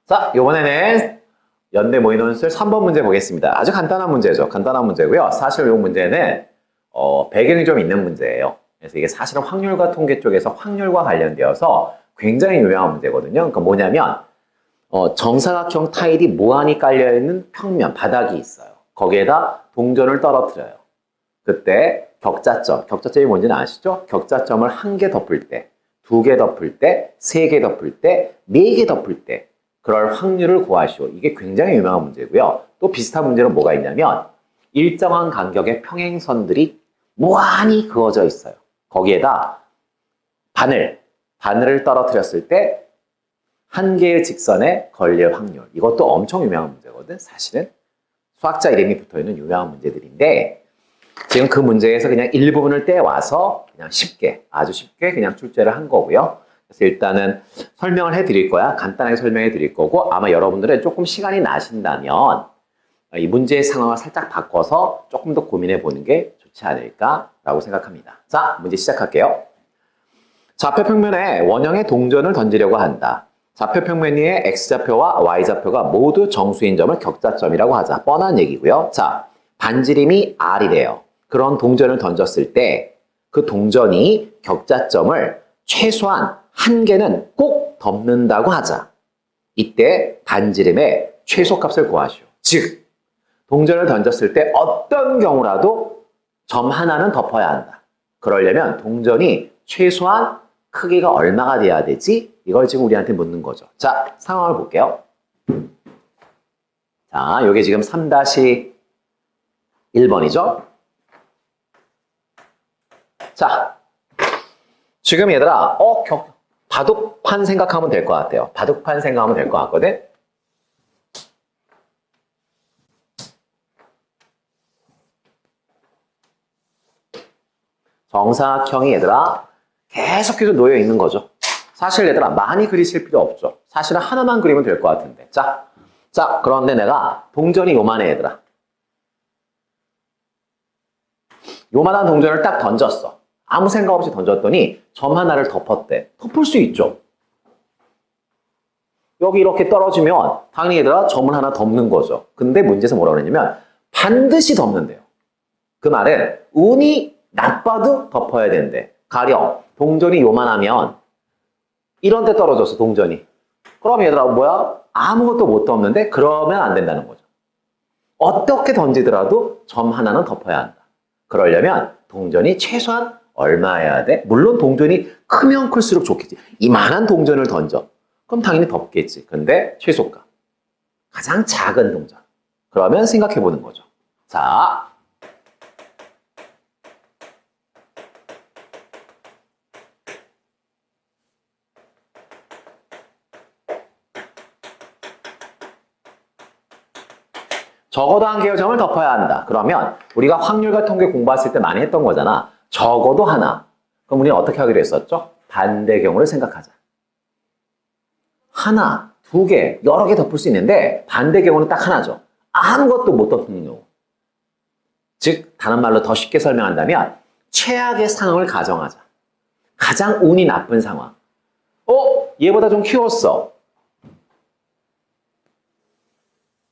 자, 이번에는 연대 모의논술 3번 문제 보겠습니다. 아주 간단한 문제죠. 간단한 문제고요. 사실 이 문제는 배경이 좀 있는 문제예요. 그래서 이게 사실은 확률과 통계 쪽에서 확률과 관련되어서 굉장히 유명한 문제거든요. 그러니까 뭐냐면 정사각형 타일이 무한히 깔려있는 평면, 바닥이 있어요. 거기에다 동전을 떨어뜨려요. 그때 격자점이 뭔지는 아시죠? 격자점을 1개 덮을 때, 2개 덮을 때, 3개 덮을 때, 4개 덮을 때 그럴 확률을 구하시오. 이게 굉장히 유명한 문제고요. 또 비슷한 문제는 뭐가 있냐면 일정한 간격의 평행선들이 무한히 그어져 있어요. 거기에다 바늘을 떨어뜨렸을 때 한 개의 직선에 걸릴 확률. 이것도 엄청 유명한 문제거든. 사실은 수학자 이름이 붙어있는 유명한 문제들인데 지금 그 문제에서 그냥 일부분을 떼와서 그냥 아주 쉽게 그냥 출제를 한 거고요. 그래서 일단은 설명을 해드릴 거야. 간단하게 설명해 드릴 거고 아마 여러분들은 조금 시간이 나신다면 이 문제의 상황을 살짝 바꿔서 조금 더 고민해 보는 게 좋지 않을까라고 생각합니다. 자, 문제 시작할게요. 좌표 평면에 원형의 동전을 던지려고 한다. 좌표 평면 위에 X좌표와 Y좌표가 모두 정수인 점을 격자점이라고 하자. 뻔한 얘기고요. 자, 반지름이 R이래요. 그런 동전을 던졌을 때 그 동전이 격자점을 최소한 1개는 꼭 덮는다고 하자. 이때 반지름의 최소값을 구하시오. 즉, 동전을 던졌을 때 어떤 경우라도 점 하나는 덮어야 한다. 그러려면 동전이 최소한 크기가 얼마가 돼야 되지? 이걸 지금 우리한테 묻는 거죠. 자, 상황을 볼게요. 자, 요게 지금 3-1번이죠? 자, 지금 얘들아, 바둑판 생각하면 될 것 같아요. 바둑판 생각하면 될 것 같거든? 정사각형이 얘들아, 계속해서 놓여 있는 거죠. 사실 얘들아, 많이 그리실 필요 없죠. 사실은 하나만 그리면 될 것 같은데. 자, 그런데 내가 동전이 요만해, 얘들아. 요만한 동전을 딱 던졌어. 아무 생각 없이 던졌더니 점 하나를 덮었대. 덮을 수 있죠. 여기 이렇게 떨어지면 당연히 얘들아 점을 하나 덮는 거죠. 근데 문제에서 뭐라고 그러냐면 반드시 덮는데요. 그 말은 운이 나빠도 덮어야 된대. 가령 동전이 요만하면 이런 데 떨어졌어, 동전이. 그럼 얘들아 뭐야? 아무것도 못 덮는데 그러면 안 된다는 거죠. 어떻게 던지더라도 점 하나는 덮어야 한다. 그러려면 동전이 최소한 얼마여야 돼? 물론 동전이 크면 클수록 좋겠지. 이만한 동전을 던져. 그럼 당연히 덮겠지. 근데 최소값. 가장 작은 동전. 그러면 생각해 보는 거죠. 자, 적어도 1개의 점을 덮어야 한다. 그러면 우리가 확률과 통계 공부했을 때 많이 했던 거잖아. 적어도 하나. 그럼 우리는 어떻게 하기로 했었죠? 반대 경우를 생각하자. 하나, 2개, 여러 개 덮을 수 있는데 반대 경우는 딱 하나죠. 아무것도 못 덮는 경우. 즉, 다른 말로 더 쉽게 설명한다면 최악의 상황을 가정하자. 가장 운이 나쁜 상황. 얘보다 좀 키웠어.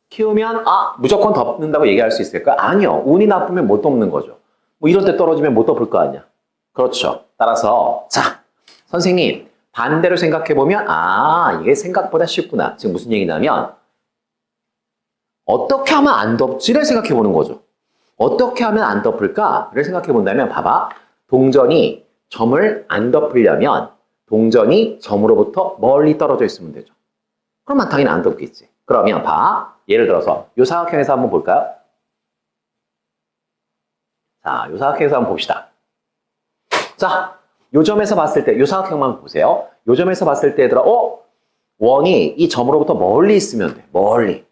키우면 무조건 덮는다고 얘기할 수 있을까? 아니요. 운이 나쁘면 못 덮는 거죠. 뭐 이런 데 떨어지면 못 덮을 거 아니야. 그렇죠. 따라서 자, 선생님 반대로 생각해보면 이게 생각보다 쉽구나. 지금 무슨 얘기냐면 어떻게 하면 안 덮지를 생각해보는 거죠. 어떻게 하면 안 덮을까를 생각해본다면 봐봐. 동전이 점을 안 덮으려면 동전이 점으로부터 멀리 떨어져 있으면 되죠. 그러면 당연히 안 덮겠지. 그러면 예를 들어서 요 사각형에서 한번 볼까요? 자, 요 사각형에서 한번 봅시다. 자, 요 점에서 봤을 때 요 사각형만 보세요. 요 점에서 봤을 때 얘들아 원이 이 점으로부터 멀리 있으면 돼. 멀리.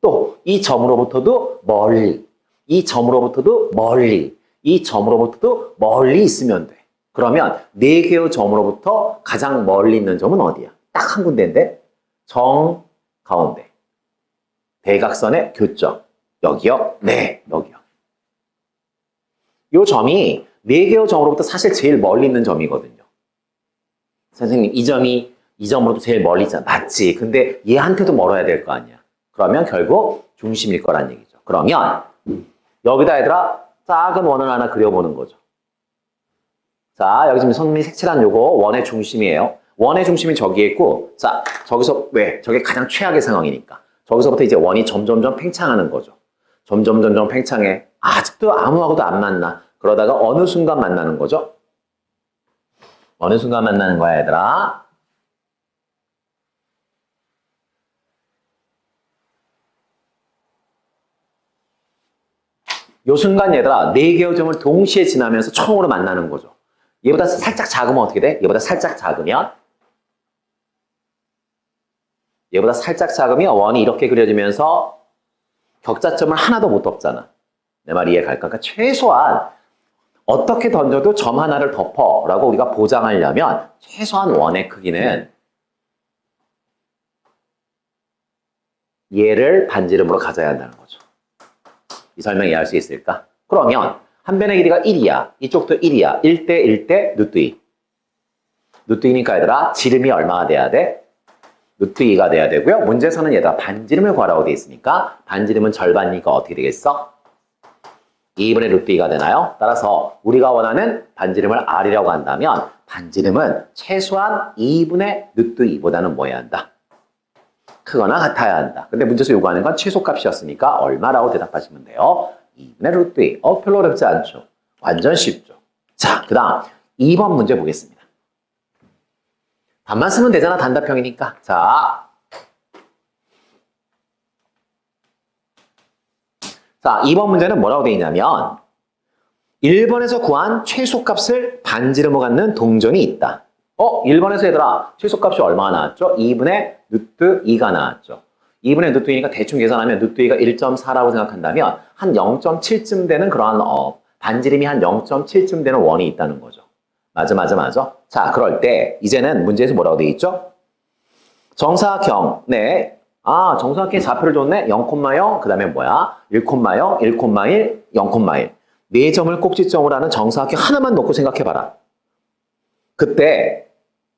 또 이 점으로부터도 멀리. 이 점으로부터도 멀리. 이 점으로부터도 멀리 있으면 돼. 그러면 4개의 점으로부터 가장 멀리 있는 점은 어디야? 딱 한 군데인데 정 가운데. 대각선의 교점. 여기요? 네, 여기요. 이 점이 4개의 점으로부터 사실 제일 멀리 있는 점이거든요. 선생님, 이 점이 이 점으로도 제일 멀리 있잖아. 맞지. 근데 얘한테도 멀어야 될 거 아니야. 그러면 결국 중심일 거란 얘기죠. 그러면 여기다 얘들아 작은 원을 하나 그려보는 거죠. 자, 여기 지금 선생님이 색칠한 요거 원의 중심이에요. 원의 중심이 저기에 있고, 자, 저기서 왜? 저게 가장 최악의 상황이니까. 저기서부터 이제 원이 점점점 팽창하는 거죠. 점점 팽창해. 아직도 아무하고도 안 만나. 그러다가 어느 순간 만나는 거죠? 어느 순간 만나는 거야, 얘들아? 요 순간 얘들아, 4개의 점을 동시에 지나면서 처음으로 만나는 거죠. 얘보다 살짝 작으면 어떻게 돼? 얘보다 살짝 작으면 원이 이렇게 그려지면서 격자점을 하나도 못 덮잖아. 내 말 이해 갈까? 그러니까 최소한 어떻게 던져도 점 하나를 덮어라고 우리가 보장하려면 최소한 원의 크기는 얘를 반지름으로 가져야 한다는 거죠. 이 설명 이해할 수 있을까? 그러면 한 변의 길이가 1이야. 이쪽도 1이야. 1대 1대 루트 2. 루트 2니까 얘들아 지름이 얼마가 돼야 돼? 루트 2가 돼야 되고요. 문제에서는 얘들아 반지름을 구하라고 돼 있으니까 반지름은 절반이니까 어떻게 되겠어? 2분의 루트 2가 되나요? 따라서 우리가 원하는 반지름을 R이라고 한다면 반지름은 최소한 2분의 루트 2보다는 뭐 해야 한다? 크거나 같아야 한다. 근데 문제에서 요구하는 건 최소값이었으니까 얼마라고 대답하시면 돼요? 2분의 루트 2. 별로 어렵지 않죠? 완전 쉽죠? 자, 그 다음 2번 문제 보겠습니다. 반만 쓰면 되잖아, 단답형이니까. 자, 2번 문제는 뭐라고 되어 있냐면 1번에서 구한 최소값을 반지름으로 갖는 동전이 있다. 1번에서 얘들아 최소값이 얼마가 나왔죠? 2분의 루트 2가 나왔죠. 2분의 루트 2니까 대충 계산하면 루트 2가 1.4라고 생각한다면 한 0.7쯤 되는 그러한 반지름이 한 0.7쯤 되는 원이 있다는 거죠. 맞아. 자, 그럴 때 이제는 문제에서 뭐라고 되어 있죠? 정사각형. 네. 정사각형의 좌표를 줬네. 0,0, 그 다음에 뭐야? 1,0, 1,1, 0,1. 네 점을 꼭지점으로 하는 정사각형 하나만 놓고 생각해봐라. 그때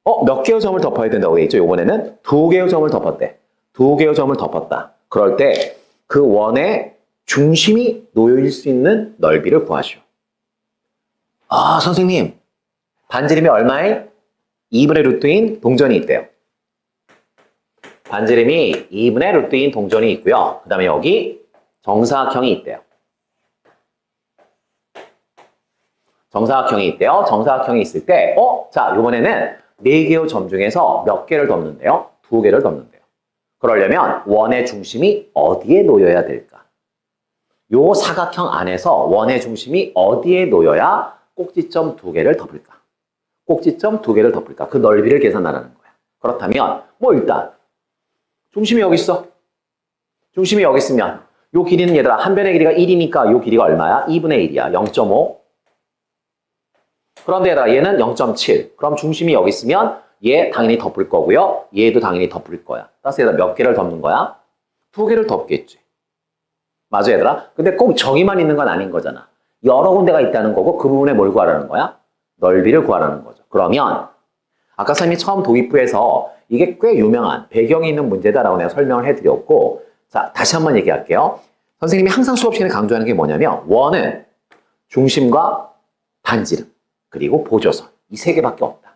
몇 개의 점을 덮어야 된다고 되어 있죠? 이번에는 2개의 점을 덮었대. 2개의 점을 덮었다. 그럴 때 그 원의 중심이 놓일 수 있는 넓이를 구하시오. 선생님. 반지름이 얼마에? 2분의 루트인 동전이 있대요. 반지름이 2분의 루트인 동전이 있고요. 그 다음에 여기 정사각형이 있대요. 정사각형이 있을 때, 자, 이번에는 4개의 점 중에서 몇 개를 덮는데요? 2개를 덮는데요. 그러려면 원의 중심이 어디에 놓여야 될까? 요 사각형 안에서 원의 중심이 어디에 놓여야 꼭지점 2개를 덮을까? 그 넓이를 계산하라는 거야. 그렇다면 일단 중심이 여기 있어. 중심이 여기 있으면 요 길이는 얘들아 한 변의 길이가 1이니까 요 길이가 얼마야? 2분의 1이야. 0.5. 그런데 얘들아 얘는 0.7. 그럼 중심이 여기 있으면 얘 당연히 덮을 거고요. 얘도 당연히 덮을 거야. 따라서 얘들아 몇 개를 덮는 거야? 2개를 덮겠지. 맞아 얘들아? 근데 꼭 저기만 있는 건 아닌 거잖아. 여러 군데가 있다는 거고 그 부분에 뭘 구하라는 거야? 넓이를 구하라는 거죠. 그러면 아까 선생님이 처음 도입부에서 이게 꽤 유명한 배경이 있는 문제다라고 내가 설명을 해드렸고, 자 다시 한번 얘기할게요. 선생님이 항상 수업 시간에 강조하는 게 뭐냐면 원은 중심과 반지름 그리고 보조선 이 3개밖에 없다.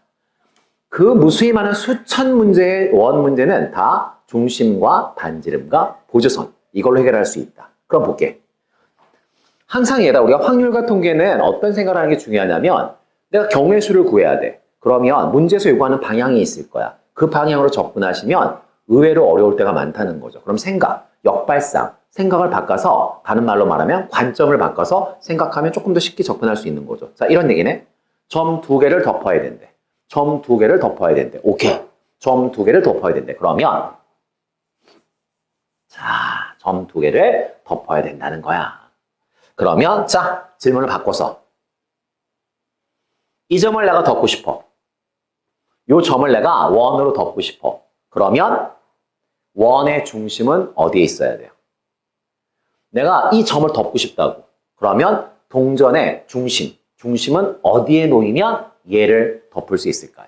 그 무수히 많은 수천 문제의 원 문제는 다 중심과 반지름과 보조선 이걸로 해결할 수 있다. 그럼 볼게. 항상 얘들아 우리가 확률과 통계는 어떤 생각을 하는 게 중요하냐면 내가 경우의 수를 구해야 돼. 그러면 문제에서 요구하는 방향이 있을 거야. 그 방향으로 접근하시면 의외로 어려울 때가 많다는 거죠. 그럼 생각, 역발상, 생각을 바꿔서 다른 말로 말하면 관점을 바꿔서 생각하면 조금 더 쉽게 접근할 수 있는 거죠. 자, 이런 얘기네. 점 2개를 덮어야 된대. 점 2개를 덮어야 된대. 오케이. 점 2개를 덮어야 된대. 그러면 자, 점 2개를 덮어야 된다는 거야. 그러면 자, 질문을 바꿔서 이 점을 내가 덮고 싶어. 이 점을 내가 원으로 덮고 싶어. 그러면 원의 중심은 어디에 있어야 돼요? 내가 이 점을 덮고 싶다고. 그러면 동전의 중심은 어디에 놓이면 얘를 덮을 수 있을까요?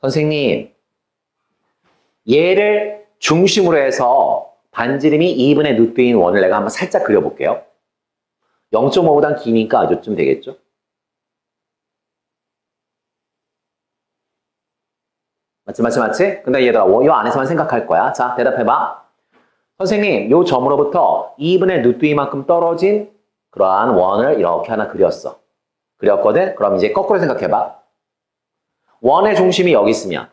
선생님, 얘를 중심으로 해서 반지름이 2분의 루트인 원을 내가 한번 살짝 그려볼게요. 0.5보단 기니까 요쯤 되겠죠? 맞지? 근데 얘들아, 이 안에서만 생각할 거야. 자, 대답해봐. 선생님, 요 점으로부터 2분의 루트 2만큼 떨어진 그러한 원을 이렇게 하나 그렸어. 그렸거든? 그럼 이제 거꾸로 생각해봐. 원의 중심이 여기 있으면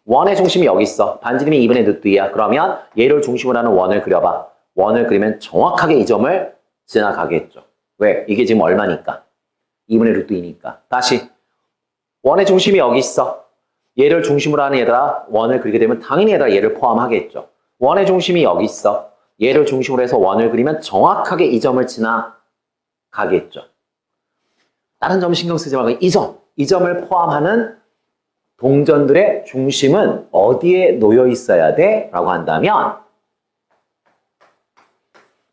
원의 중심이 여기 있어. 반지름이 2분의 루트 2야. 그러면 얘를 중심으로 하는 원을 그려봐. 원을 그리면 정확하게 이 점을 지나가겠죠. 왜? 이게 지금 얼마니까? 2분의 루트 2니까. 다시. 원의 중심이 여기 있어. 얘를 중심으로 하는 얘들아 원을 그리게 되면 당연히 얘들아 얘를 포함하겠죠. 원의 중심이 여기 있어. 얘를 중심으로 해서 원을 그리면 정확하게 이 점을 지나가겠죠. 다른 점 신경 쓰지 말고 이 점을 포함하는 동전들의 중심은 어디에 놓여 있어야 돼? 라고 한다면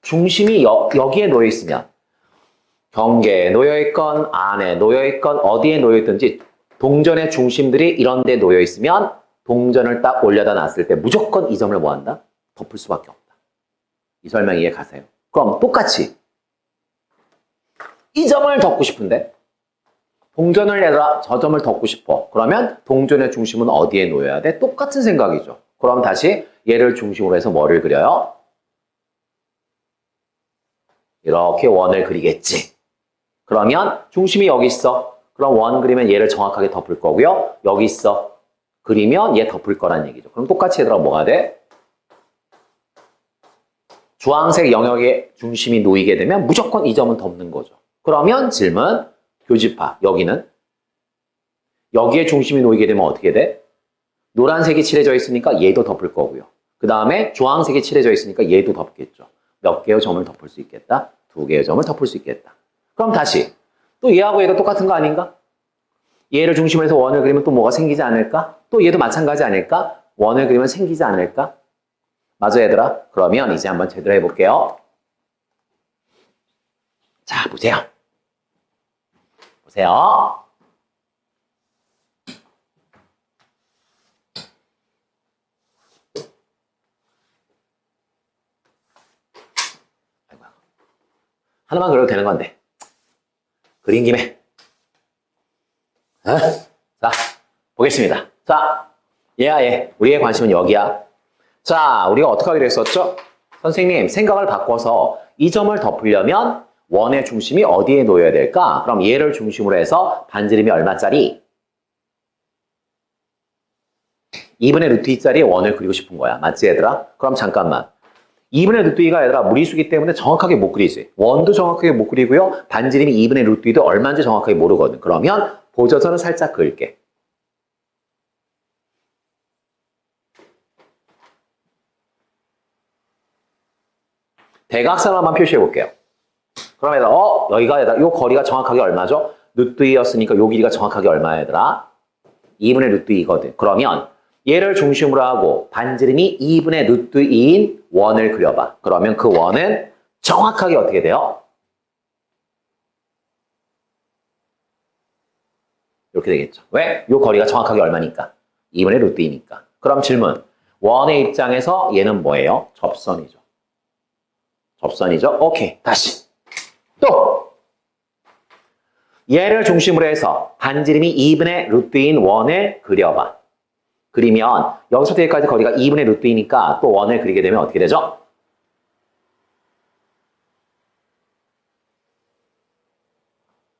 중심이 여기에 놓여 있으면 경계에 놓여 있건 안에 놓여 있건 어디에 놓여 있든지 동전의 중심들이 이런 데 놓여 있으면 동전을 딱 올려다 놨을 때 무조건 이 점을 뭐 한다? 덮을 수밖에 없다. 이 설명 이해 가세요? 그럼 똑같이 이 점을 덮고 싶은데 동전을 얘들아 저 점을 덮고 싶어. 그러면 동전의 중심은 어디에 놓여야 돼? 똑같은 생각이죠. 그럼 다시 얘를 중심으로 해서 뭐를 그려요? 이렇게 원을 그리겠지. 그러면 중심이 여기 있어. 그럼 원 그리면 얘를 정확하게 덮을 거고요. 여기 있어. 그리면 얘 덮을 거란 얘기죠. 그럼 똑같이 얘들아 뭐가 돼? 주황색 영역에 중심이 놓이게 되면 무조건 이 점은 덮는 거죠. 그러면 질문, 교집합, 여기는? 여기에 중심이 놓이게 되면 어떻게 돼? 노란색이 칠해져 있으니까 얘도 덮을 거고요. 그 다음에 주황색이 칠해져 있으니까 얘도 덮겠죠. 몇 개의 점을 덮을 수 있겠다? 2개의 점을 덮을 수 있겠다. 그럼 다시 또 얘하고 얘가 똑같은 거 아닌가? 얘를 중심으로 해서 원을 그리면 또 뭐가 생기지 않을까? 또 얘도 마찬가지 아닐까? 원을 그리면 생기지 않을까? 맞아 얘들아? 그러면 이제 한번 제대로 해볼게요. 자, 보세요. 하나만 그려도 되는 건데. 그린 김에. 자, 보겠습니다. 자, 얘야, 얘. 우리의 관심은 여기야. 자, 우리가 어떻게 하기로 했었죠? 선생님, 생각을 바꿔서 이 점을 덮으려면 원의 중심이 어디에 놓여야 될까? 그럼 얘를 중심으로 해서 반지름이 얼마짜리? 2분의 루트 2짜리 원을 그리고 싶은 거야. 맞지, 얘들아? 그럼 잠깐만. 2분의 루트 2가 얘들아 무리수기 때문에 정확하게 못 그리지. 원도 정확하게 못 그리고요. 반지름이 2분의 루트 2도 얼마인지 정확하게 모르거든. 그러면 보조선을 살짝 그을게. 대각선만 표시해 볼게요. 그럼 얘들아, 여기가 얘들아, 요 거리가 정확하게 얼마죠? 루트 2였으니까 요 길이가 정확하게 얼마야, 얘들아? 2분의 루트 2거든. 그러면 얘를 중심으로 하고 반지름이 2분의 루트 2인 원을 그려봐. 그러면 그 원은 정확하게 어떻게 돼요? 이렇게 되겠죠. 왜? 요 거리가 정확하게 얼마니까? 2분의 루트 2니까. 그럼 질문. 원의 입장에서 얘는 뭐예요? 접선이죠. 접선이죠. 오케이. 다시. 또 얘를 중심으로 해서 반지름이 2분의 루트인 원을 그려봐. 그리면 여기서부터 여기까지 거리가 2분의 루트이니까 또 원을 그리게 되면 어떻게 되죠?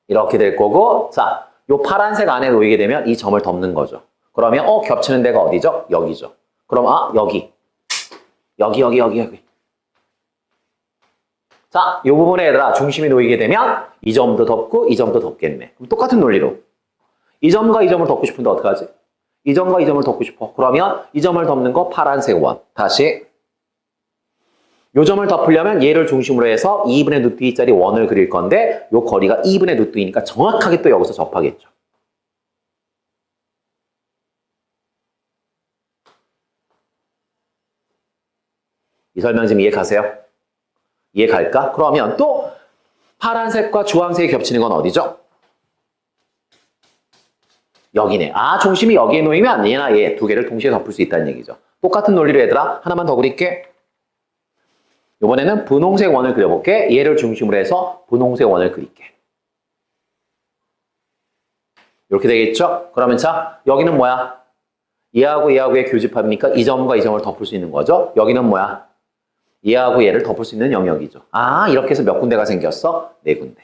이렇게 될 거고, 자, 요 파란색 안에 놓이게 되면 이 점을 덮는 거죠. 그러면 겹치는 데가 어디죠? 여기죠. 그럼 여기. 여기. 자, 이 부분에 얘들아 중심이 놓이게 되면 이 점도 덮고 이 점도 덮겠네. 그럼 똑같은 논리로 이 점과 이 점을 덮고 싶은데 어떡하지? 이 점과 이 점을 덮고 싶어. 그러면 이 점을 덮는 거 파란색 원. 다시 이 점을 덮으려면 얘를 중심으로 해서 2분의 루트 2짜리 원을 그릴 건데 요 거리가 2분의 루트 2니까 정확하게 또 여기서 접하겠죠. 이 설명 좀 이해 가세요? 이해 갈까? 그러면 또 파란색과 주황색이 겹치는 건 어디죠? 여기네. 아, 중심이 여기에 놓이면 얘나 얘 두 개를 동시에 덮을 수 있다는 얘기죠. 똑같은 논리로 얘들아 하나만 더 그릴게. 이번에는 분홍색 원을 그려볼게. 얘를 중심으로 해서 분홍색 원을 그릴게. 이렇게 되겠죠? 그러면 자, 여기는 뭐야? 얘하고 얘하고의 교집합이니까 이 점과 이 점을 덮을 수 있는 거죠. 여기는 뭐야? 얘하고 얘를 덮을 수 있는 영역이죠. 아, 이렇게 해서 몇 군데가 생겼어? 네 군데.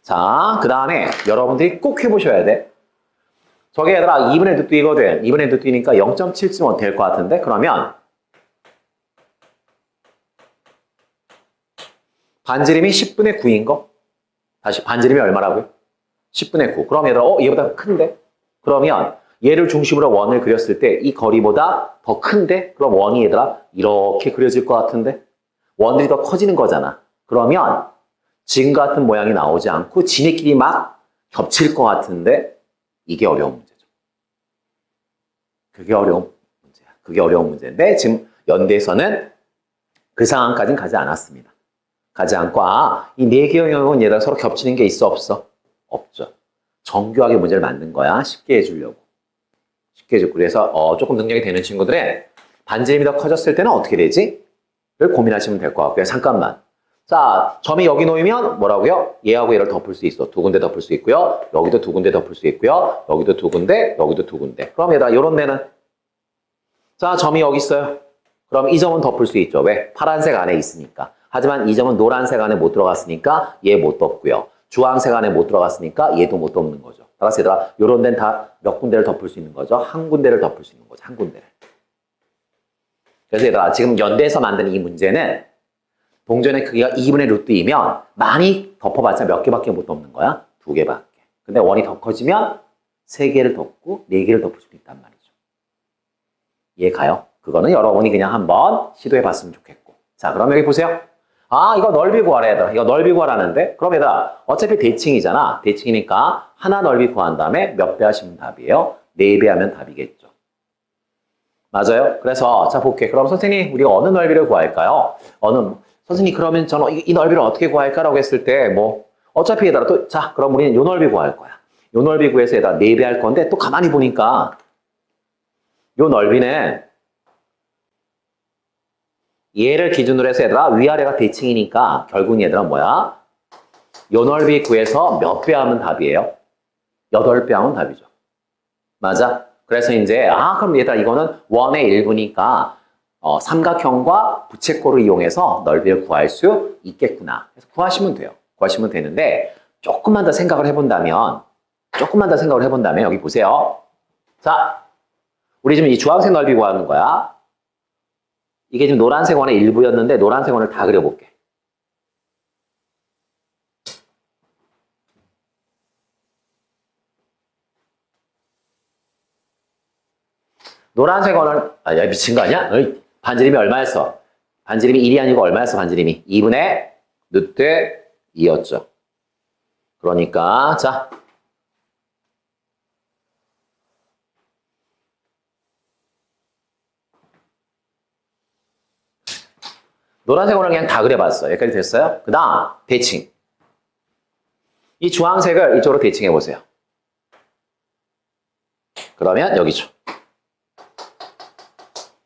자, 그 다음에 여러분들이 꼭 해보셔야 돼. 저게 얘들아 2분의 루트 2거든. 2분의 루트 2니까 0.7쯤 될 것 같은데? 그러면 반지름이 10분의 9인 거? 다시 반지름이 얼마라고요? 10분의 9. 그럼 얘들아, 얘보다 큰데? 그러면 얘를 중심으로 원을 그렸을 때 이 거리보다 더 큰데? 그럼 원이 얘들아 이렇게 그려질 것 같은데? 원들이 더 커지는 거잖아. 그러면 지금 같은 모양이 나오지 않고 지네끼리 막 겹칠 것 같은데 이게 어려운 문제죠. 그게 어려운 문제야. 그게 어려운 문제인데 지금 연대에서는 그 상황까지는 가지 않았습니다. 가지 않고 이 네 개의 영역은 얘들아 서로 겹치는 게 있어 없어? 없죠. 정교하게 문제를 만든 거야. 쉽게 해주려고. 쉽게 해주고 그래서 조금 능력이 되는 친구들은 반지름이 더 커졌을 때는 어떻게 되지? 를 고민하시면 될 것 같고요. 잠깐만. 자, 점이 여기 놓이면 뭐라고요? 얘하고 얘를 덮을 수 있어. 두 군데 덮을 수 있고요. 여기도 두 군데 덮을 수 있고요. 여기도 두 군데, 여기도 두 군데. 그럼 얘들아, 요런 데는 자, 점이 여기 있어요. 그럼 이 점은 덮을 수 있죠. 왜? 파란색 안에 있으니까. 하지만 이 점은 노란색 안에 못 들어갔으니까 얘 못 덮고요. 주황색 안에 못 들어갔으니까 얘도 못 덮는 거죠. 따라서 얘들아, 요런 데는 다 몇 군데를 덮을 수 있는 거죠. 한 군데를 덮을 수 있는 거죠. 한 군데를. 그래서 얘들아, 지금 연대에서 만든 이 문제는 동전의 크기가 2분의 루트 2면 많이 덮어봤자 몇 개밖에 못 덮는 거야? 두 개밖에. 근데 원이 더 커지면 세 개를 덮고 네 개를 덮을 수도 있단 말이죠. 이해 가요? 그거는 여러분이 그냥 한번 시도해봤으면 좋겠고. 자, 그럼 여기 보세요. 이거 넓이 구하래, 얘들아. 이거 넓이 구하라는데? 그럼 얘들아, 어차피 대칭이잖아. 대칭이니까 하나 넓이 구한 다음에 몇 배 하시면 답이에요? 4배 하면 답이겠죠. 맞아요? 그래서 자, 볼게. 그럼 선생님, 우리가 어느 넓이를 구할까요? 선생님, 그러면 저는 이 넓이를 어떻게 구할까라고 했을 때, 어차피 얘들아, 자, 그럼 우리는 요 넓이 구할 거야. 요 넓이 구해서 얘들아, 4배 할 건데, 또 가만히 보니까, 요 넓이는, 얘를 기준으로 해서 얘들아, 위아래가 대칭이니까, 결국 얘들아, 뭐야? 요 넓이 구해서 몇 배 하면 답이에요? 8배 하면 답이죠. 맞아? 그래서 이제, 그럼 얘들아, 이거는 원의 일부니까, 삼각형과 부채꼴을 이용해서 넓이를 구할 수 있겠구나. 그래서 구하시면 돼요. 구하시면 되는데 조금만 더 생각을 해본다면 여기 보세요. 자, 우리 지금 이 주황색 넓이 구하는 거야. 이게 지금 노란색 원의 일부였는데 노란색 원을 다 그려볼게. 노란색 원을 야, 미친 거 아니야? 반지름이 얼마였어? 반지름이 1이 아니고 얼마였어? 반지름이 2분의 루트 2였죠. 그러니까 자, 노란색 원을 그냥 다 그려봤어. 여기까지 됐어요? 그 다음 대칭. 이 주황색을 이쪽으로 대칭해 보세요. 그러면 여기죠.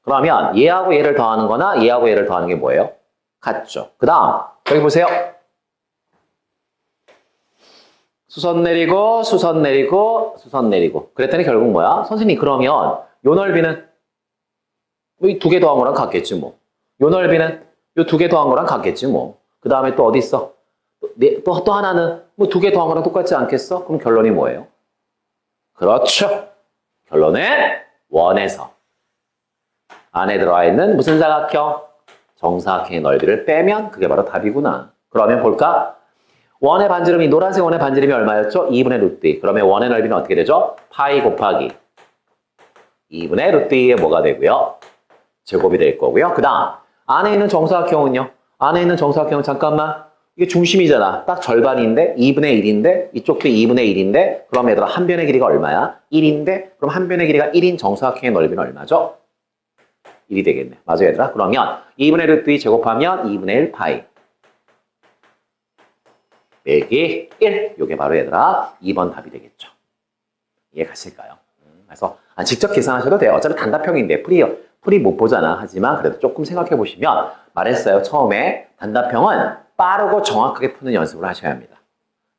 그러면 얘하고 얘를 더하는 거나 얘하고 얘를 더하는 게 뭐예요? 같죠. 그 다음 여기 보세요. 수선 내리고 수선 내리고 수선 내리고 그랬더니 결국 뭐야? 선생님 그러면 요 넓이는 이 두 개 더한 거랑 같겠지 뭐. 요 넓이는 요 두 개 더한 거랑 같겠지 뭐. 그 다음에 또 어디 있어? 또 하나는 뭐 두 개 더한 거랑 똑같지 않겠어? 그럼 결론이 뭐예요? 그렇죠. 결론은 원에서 안에 들어와 있는 무슨 사각형? 정사각형의 넓이를 빼면 그게 바로 답이구나. 그러면 볼까? 원의 반지름이 노란색 원의 반지름이 얼마였죠? 2분의 루트 2. 그러면 원의 넓이는 어떻게 되죠? 파이 곱하기 2분의 루트 2에 뭐가 되고요? 제곱이 될 거고요. 그 다음 안에 있는 정사각형은요? 안에 있는 정사각형은 잠깐만 이게 중심이잖아. 딱 절반인데 2분의 1인데 이쪽도 2분의 1인데 그럼 얘들아 한 변의 길이가 얼마야? 1인데 그럼 한 변의 길이가 1인 정사각형의 넓이는 얼마죠? 1이 되겠네. 맞아요 얘들아? 그러면 2분의 루트 2 제곱하면 2분의 1 파이 빼기 1. 요게 바로 얘들아 2번 답이 되겠죠. 이해 가실까요? 그래서 직접 계산하셔도 돼요. 어차피 단답형인데 풀이 못 보잖아. 하지만 그래도 조금 생각해 보시면 말했어요. 처음에 단답형은 빠르고 정확하게 푸는 연습을 하셔야 합니다.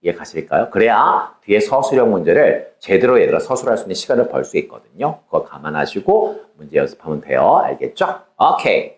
이해 가실까요? 그래야 뒤에 서술형 문제를 제대로 얘들아 서술할 수 있는 시간을 벌 수 있거든요. 그거 감안하시고 문제 연습하면 돼요. 알겠죠? 오케이.